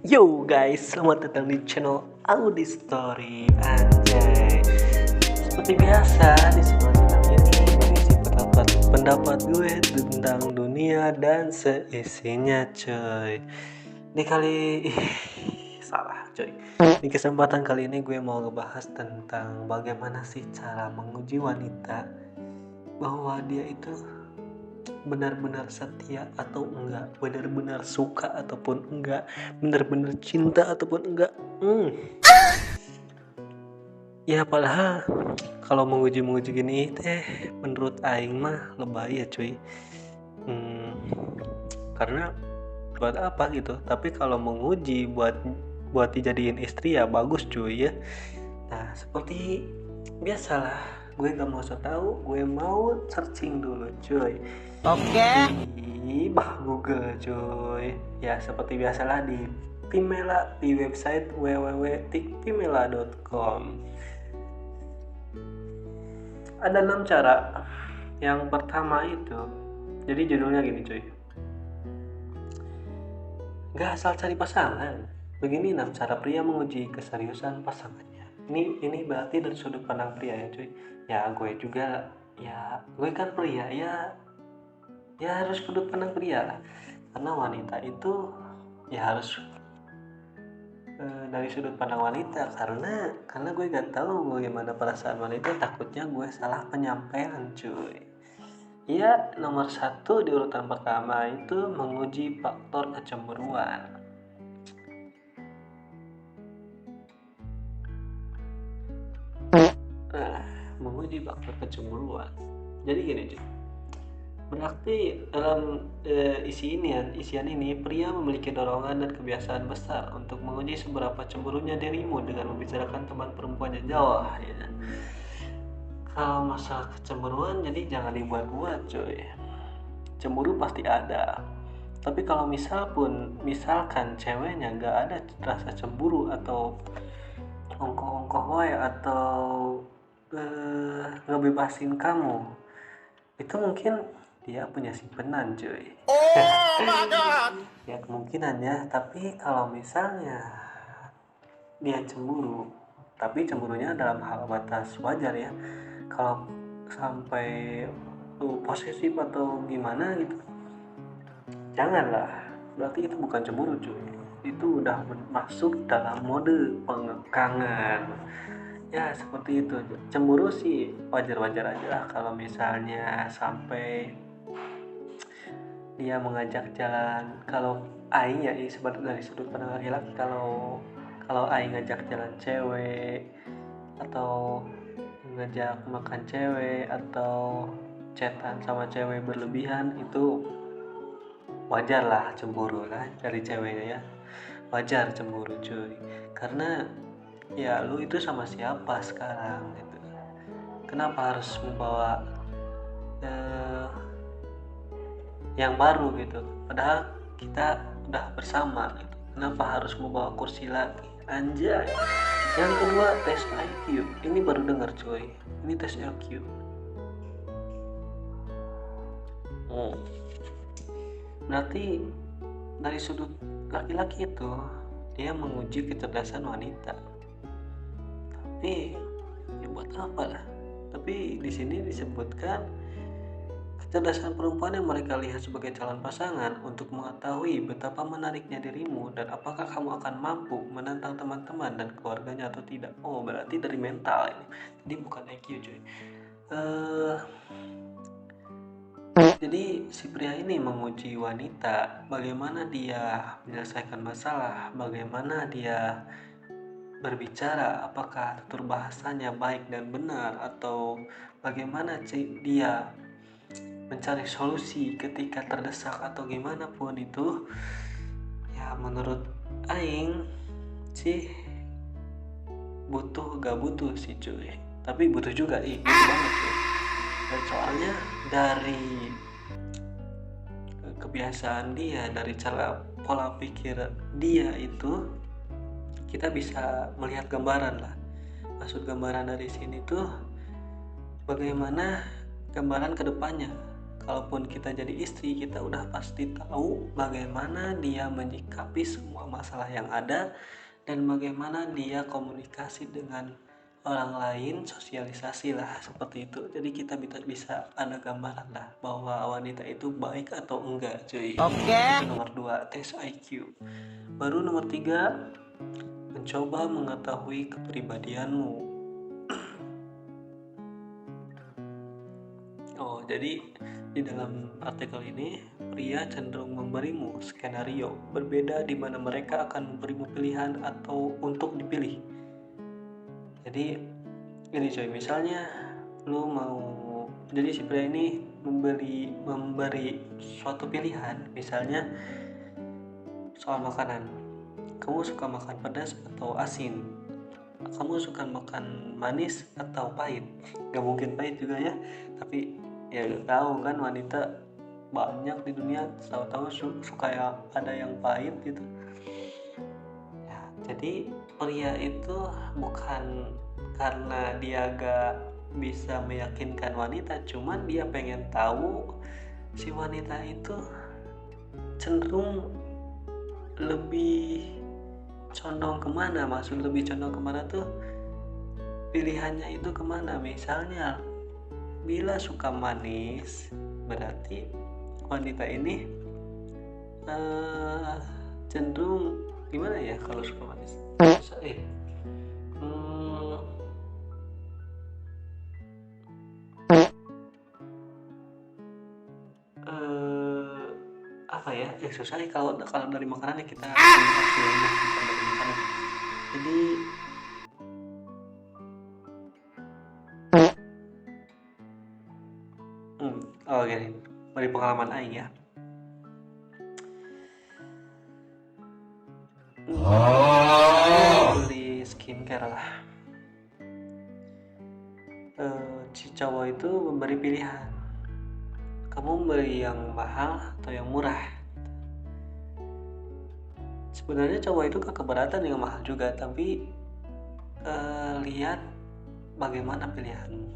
Yo guys, selamat datang di channel Audi Story. Anjay. Seperti biasa di channel ini berisi pendapat gue tentang dunia dan seisinya, coy. Salah, coy. Di kesempatan kali ini gue mau ngebahas tentang bagaimana sih cara menguji wanita bahwa dia itu benar-benar setia atau enggak, benar-benar suka ataupun enggak, benar-benar cinta ataupun enggak. Ya padahal kalau menguji gini menurut aing mah lebay ya cuy. Karena buat apa gitu, tapi kalau menguji buat dijadiin istri ya bagus cuy ya. Nah seperti biasalah, gue gak mau tahu, gue mau searching dulu cuy. Oke. Di Google cuy. Ya seperti biasalah di Pimela, di website www.tikpimela.com. Ada 6 cara. Yang pertama itu, jadi judulnya gini cuy. Gak asal cari pasangan. Begini 6 cara pria menguji keseriusan pasangannya. Ini berarti dari sudut pandang pria ya cuy. Ya gue juga, ya gue kan pria ya harus sudut pandang pria lah, karena wanita itu ya harus dari sudut pandang wanita, karena gue gak tahu bagaimana perasaan wanita, takutnya gue salah penyampaian cuy. Ya nomor 1 di urutan pertama itu menguji faktor kecemburuan. Menguji faktor kecemburuan, jadi gini cuy. Berarti dalam isian ini pria memiliki dorongan dan kebiasaan besar untuk menguji seberapa cemburunya dirimu dengan membicarakan teman perempuannya jauh ya. Kalau masalah kecemburuan jadi jangan dibuat-buat cuy. Cemburu pasti ada. Tapi kalau misalkan ceweknya gak ada rasa cemburu atau ongkoh-ongkoh wae atau ngebebasin kamu, itu mungkin dia punya simpenan cuy. Oh my god. Ya kemungkinannya, tapi kalau misalnya dia cemburu, tapi cemburunya dalam hal batas wajar ya. Kalau sampai posesif atau gimana gitu, janganlah. Berarti itu bukan cemburu cuy. Itu udah masuk dalam mode pengekangan. Ya seperti itu. Cemburu sih wajar-wajar aja lah kalau misalnya sampai dia mengajak jalan. Kalau aing ya sebenarnya dari sudut pandang laki-laki, kalau aing ngajak jalan cewek atau ngajak makan cewek atau chatan sama cewek berlebihan, itu wajar lah cemburu lah dari ceweknya ya. Wajar cemburu cuy, karena ya lu itu sama siapa sekarang gitu. Kenapa harus membawa yang baru gitu, padahal kita udah bersama gitu. Kenapa harus membawa kursi lagi, anjay. Yang kedua, tes IQ. Ini baru dengar cuy, ini tes IQ. Berarti dari sudut laki-laki itu dia menguji kecerdasan wanita, tapi ya buat apa lah. Tapi di sini disebutkan kecerdasan perempuan yang mereka lihat sebagai calon pasangan untuk mengetahui betapa menariknya dirimu dan apakah kamu akan mampu menantang teman-teman dan keluarganya atau tidak. Oh, berarti dari mental ini. Jadi bukan IQ cuy. Jadi si pria ini menguji wanita bagaimana dia menyelesaikan masalah, bagaimana dia berbicara, apakah tutur bahasanya baik dan benar, atau bagaimana dia mencari solusi ketika terdesak atau gimana pun itu. Ya menurut aing sih gak butuh sih cuy, tapi butuh juga butuh banget cuy. Dan soalnya dari kebiasaan dia, dari cara pola pikir dia itu, kita bisa melihat gambaran lah. Maksud gambaran dari sini tuh bagaimana gambaran kedepannya kalaupun kita jadi istri, kita udah pasti tahu bagaimana dia menyikapi semua masalah yang ada dan bagaimana dia komunikasi dengan orang lain, sosialisasi lah seperti itu. Jadi kita bisa ada gambaran lah bahwa wanita itu baik atau enggak, cuy. Itu nomor 2, tes IQ. Baru nomor 3, mencoba mengetahui kepribadianmu. Jadi di dalam artikel ini, pria cenderung memberimu skenario berbeda di mana mereka akan memberimu pilihan atau untuk dipilih. Jadi ini coy, misalnya lu mau, jadi si pria ini memberi suatu pilihan, misalnya soal makanan. Kamu suka makan pedas atau asin? Kamu suka makan manis atau pahit? Gak mungkin pahit juga ya, tapi ya tahu kan wanita banyak di dunia, tahu suka ya ada yang pahit gitu ya. Jadi pria itu bukan karena dia gak bisa meyakinkan wanita, cuman dia pengen tahu si wanita itu cenderung lebih condong kemana. Maksud lebih condong kemana tuh, pilihannya itu kemana. Misalnya bila suka manis, berarti wanita ini cenderung gimana ya kalau suka manis? Apa ya? Susah nih kalau dari makanan ya, kita harus dari makanan. Jadi gini, dari pengalaman aing ya. Beli skincare lah. Si cowok itu memberi pilihan, kamu beli yang mahal atau yang murah. Sebenarnya cowok itu gak keberatan yang mahal juga, tapi lihat bagaimana pilihanmu.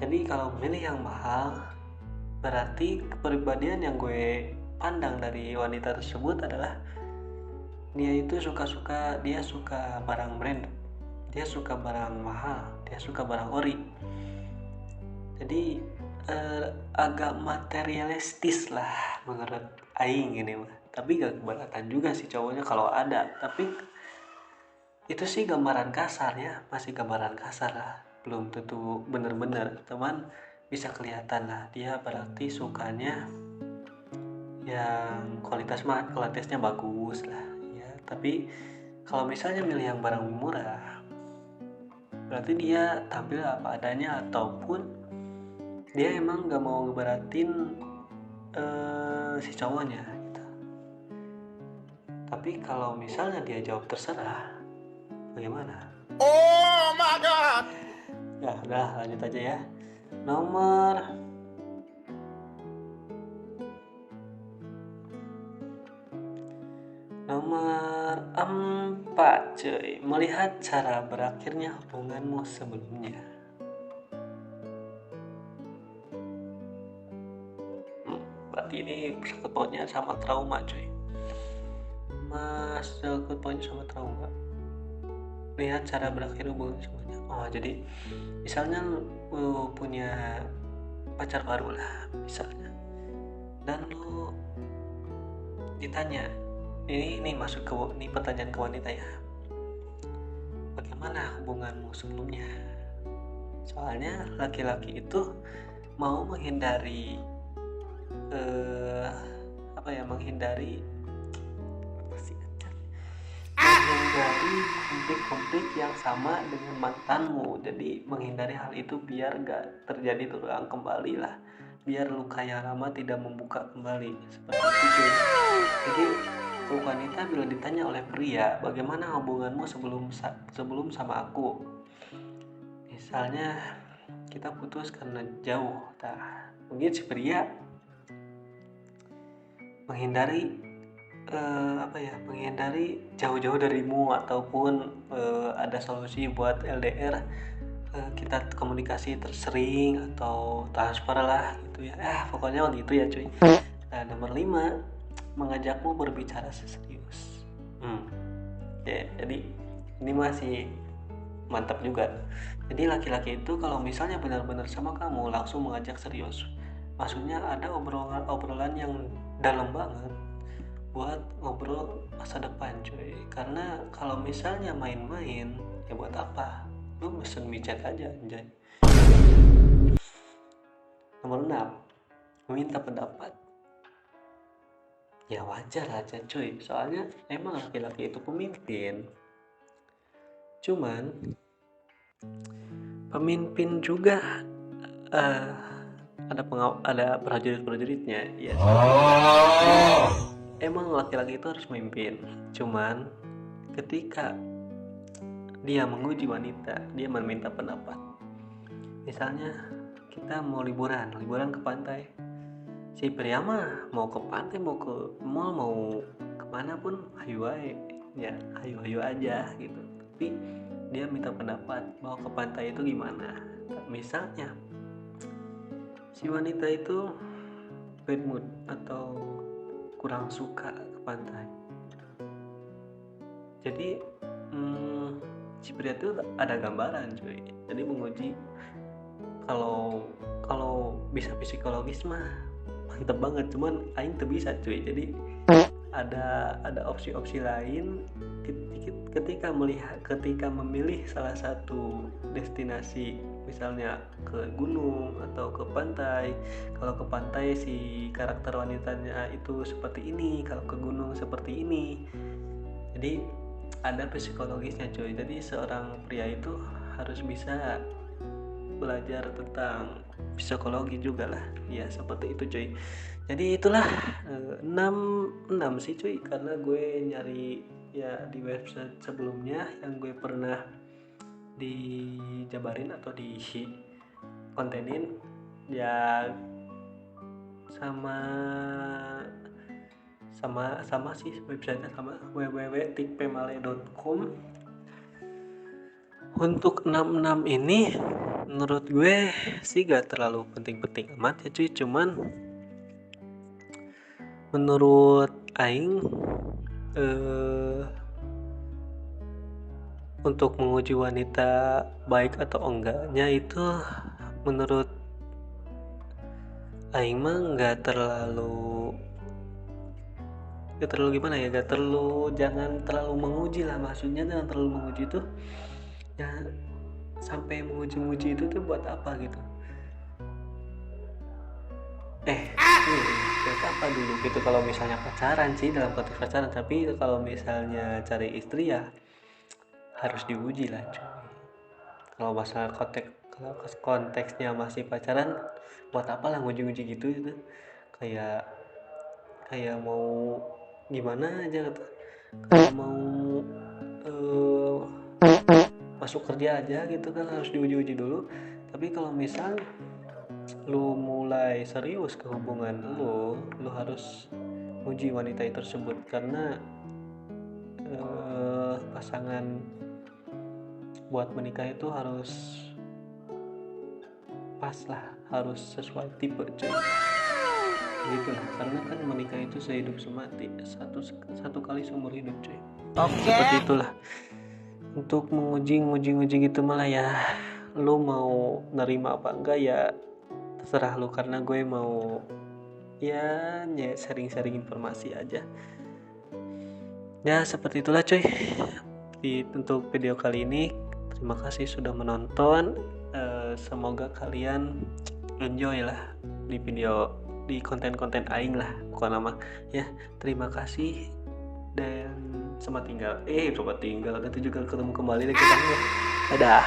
Jadi kalau memilih yang mahal, berarti kepribadian yang gue pandang dari wanita tersebut adalah dia itu dia suka barang brand, dia suka barang mahal, dia suka barang ori. Jadi agak materialistis lah menurut aing ini mah. Tapi gak keberatan juga sih cowoknya kalau ada, tapi itu sih gambaran kasar ya, masih gambaran kasar lah, belum tentu bener-bener, teman bisa kelihatan lah dia berarti sukanya yang kualitasnya bagus lah ya. Tapi kalau misalnya milih yang barang murah, berarti dia tampil apa adanya, ataupun dia emang gak mau ngeberatin si cowoknya gitu. Tapi kalau misalnya dia jawab terserah, bagaimana? Oh my god. Ya udah, lanjut aja ya. Nomor 4, cuy, melihat cara berakhirnya hubunganmu sebelumnya. Berarti ini sangkut pautnya sama trauma, cuy. Sangkut pautnya sama trauma. Lihat cara berakhir hubungan semuanya. Jadi misalnya lu punya pacar baru lah misalnya, dan lu ditanya, ini masuk ke ini pertanyaan ke wanita ya, bagaimana hubunganmu sebelumnya? Soalnya laki-laki itu mau menghindari menghindari konflik-konflik yang sama dengan mantanmu. Jadi menghindari hal itu biar gak terjadi terulang kembali lah, biar luka yang lama tidak membuka kembali, seperti itu. Jadi untuk wanita bila ditanya oleh pria, bagaimana hubunganmu sebelum sama aku, misalnya kita putus karena jauh, mungkin si pria menghindari menghindari jauh-jauh darimu, ataupun ada solusi buat LDR kita komunikasi tersering atau transfer lah gitu ya. Pokoknya gitu ya cuy. Nah, nomor 5, mengajakmu berbicara serius. Ya, jadi ini masih mantap juga. Jadi laki-laki itu kalau misalnya benar-benar sama kamu langsung mengajak serius. Maksudnya ada obrolan yang dalam banget buat ngobrol masa depan cuy. Karena kalau misalnya main-main ya buat apa? Lu mesen micet aja anjay. Nomor 6, meminta pendapat. Ya wajar aja cuy, soalnya emang laki-laki itu pemimpin. Cuman pemimpin juga ada prajurit-prajuritnya ya. Emang laki-laki itu harus memimpin. Cuman ketika dia menguji wanita, dia meminta pendapat. Misalnya kita mau liburan ke pantai. Si pria mah mau ke pantai, mau ke mall, mau kemana pun ayo aja gitu. Tapi dia minta pendapat mau ke pantai itu gimana. Misalnya si wanita itu bad mood atau kurang suka ke pantai, jadi si pria itu ada gambaran cuy. Jadi menguji kalau bisa psikologis mah mantep banget, cuman aing tuh bisa cuy. Jadi ada opsi-opsi lain ketika memilih salah satu destinasi, misalnya ke gunung atau ke pantai. Kalau ke pantai si karakter wanitanya itu seperti ini, kalau ke gunung seperti ini. Jadi ada psikologisnya cuy. Jadi seorang pria itu harus bisa belajar tentang psikologi juga lah ya, seperti itu cuy. Jadi itulah 6 sih cuy, karena gue nyari ya di website sebelumnya yang gue pernah dijabarin atau di kontenin ya, sama sih websitenya, sama www.tikpemale.com. Untuk 66 ini menurut gue sih gak terlalu penting-penting amat ya cuy. Cuman menurut aing untuk menguji wanita baik atau enggaknya itu menurut aing mah gak terlalu gimana ya, jangan terlalu menguji lah. Maksudnya jangan terlalu menguji itu ya, sampai menguji-uji itu tuh buat apa gitu. Buat apa dulu gitu kalau misalnya pacaran sih, dalam konteks pacaran. Tapi kalau misalnya cari istri ya harus diuji lah cuy. Kalau masalah konteksnya masih pacaran, buat apa lah nguji-nguji gitu itu. Kayak mau gimana aja gitu. Kayak mau masuk kerja aja gitu kan, harus diuji-uji dulu. Tapi kalau misal lu mulai serius ke hubungan lu harus uji wanita tersebut, karena pasangan buat menikah itu harus pas lah, harus sesuai tipe cuy. Gitu lah, karena kan menikah itu sehidup semati, satu kali seumur hidup cuy. Seperti itulah. Untuk menguji gitu malah ya, lu mau nerima apa enggak ya terserah lu, karena gue mau ya sharing informasi aja ya. Seperti itulah cuy untuk video kali ini. Terima kasih sudah menonton. Semoga kalian enjoy lah di konten-konten aing lah, bukan nama ya. Terima kasih dan selamat tinggal. Nanti juga ketemu kembali lagi kita. Dadah.